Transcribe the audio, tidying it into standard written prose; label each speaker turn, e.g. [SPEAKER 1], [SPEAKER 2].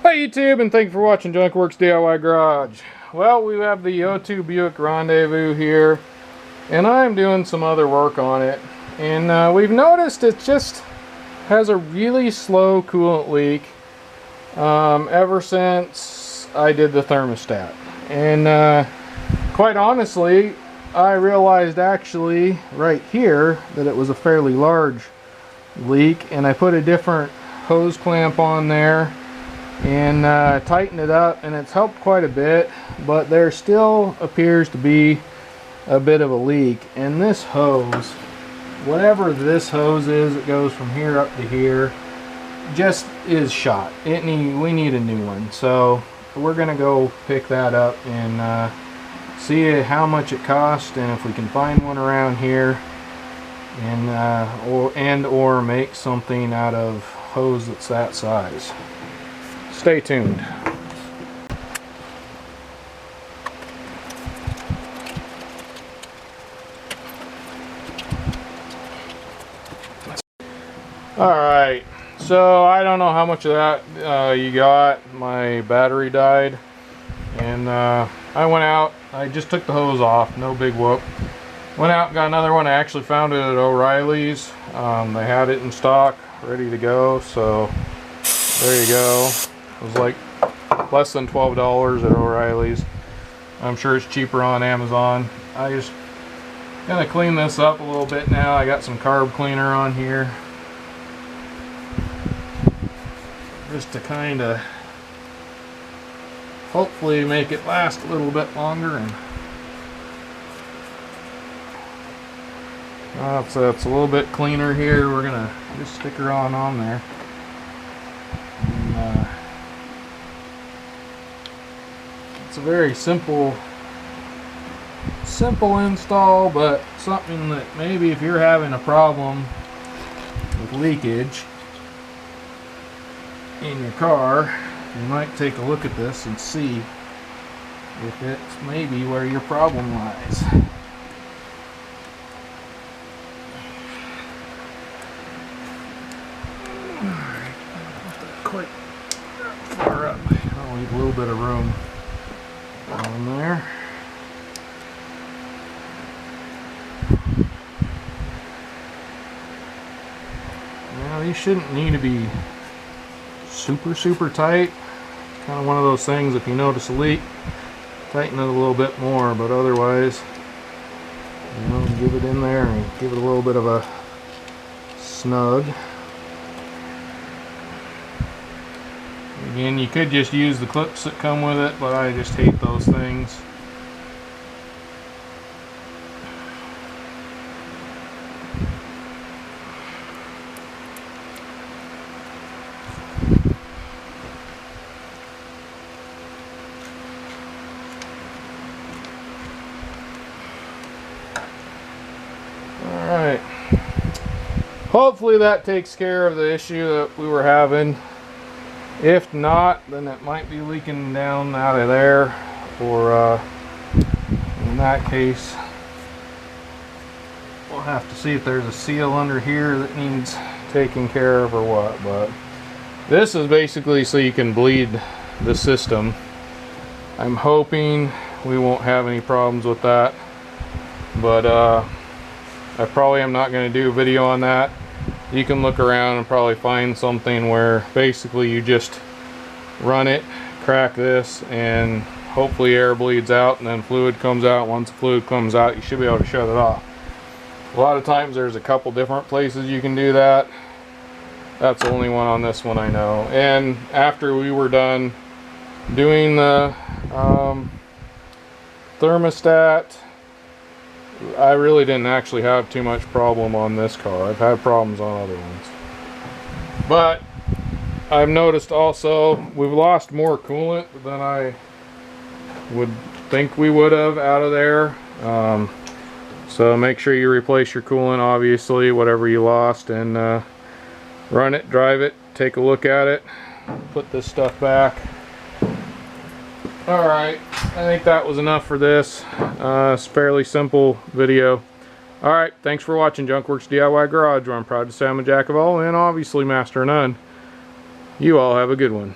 [SPEAKER 1] Hi YouTube, and thank you for watching Junkworks DIY Garage. Well, we have the '02 Buick Rendezvous here, and I'm doing some other work on it. And we've noticed it just has a really slow coolant leak ever since I did the thermostat. And quite honestly, I realized actually right here that it was a fairly large leak, and I put a different hose clamp on there and tighten it up, and it's helped quite a bit, but there still appears to be a bit of a leak. And this hose, whatever this hose is, it goes from here up to here, just is shot. We need a new one, so we're gonna go pick that up and see how much it costs, and if we can find one around here, and or make something out of hose that's that size. Stay tuned. Alright, so I don't know how much of that you got. My battery died, and I went out, I just took the hose off, no big whoop. Went out and got another one. I actually found it at O'Reilly's. They had it in stock, ready to go, so there you go. It was like less than $12 at O'Reilly's. I'm sure it's cheaper on Amazon. I just gonna clean this up a little bit now. I got some carb cleaner on here, just to kind of hopefully make it last a little bit longer. And so it's a little bit cleaner here. We're gonna just stick her on there. And, it's a very simple install, but something that maybe if you're having a problem with leakage in your car, you might take a look at this and see if it's maybe where your problem lies. Alright, not quite that far up. I'll leave a little bit of room on there. Now these shouldn't need to be super tight. Kind of one of those things, if you notice a leak, tighten it a little bit more, but otherwise, you know, give it in there and give it a little bit of a snug. Again, you could just use the clips that come with it, but I just hate those things. Alright. Hopefully that takes care of the issue that we were having. If not, then it might be leaking down out of there, or in that case, we'll have to see if there's a seal under here that needs taking care of or what. But this is basically so you can bleed the system. I'm hoping we won't have any problems with that, but I probably am not going to do a video on that. You can look around and probably find something where basically you just run it, crack this, and hopefully air bleeds out and then fluid comes out. Once the fluid comes out, you should be able to shut it off. A lot of times there's a couple different places you can do that. That's the only one on this one I know. And after we were done doing the thermostat, I really didn't actually have too much problem on this car. I've had problems on other ones. But I've noticed also we've lost more coolant than I would think we would have out of there. So make sure you replace your coolant, obviously, whatever you lost, and run it, drive it, take a look at it, put this stuff back. Alright, I think that was enough for this. It's a fairly simple video. Alright, thanks for watching Junkworks DIY Garage, where I'm proud to say I'm a jack of all and obviously master of none. You all have a good one.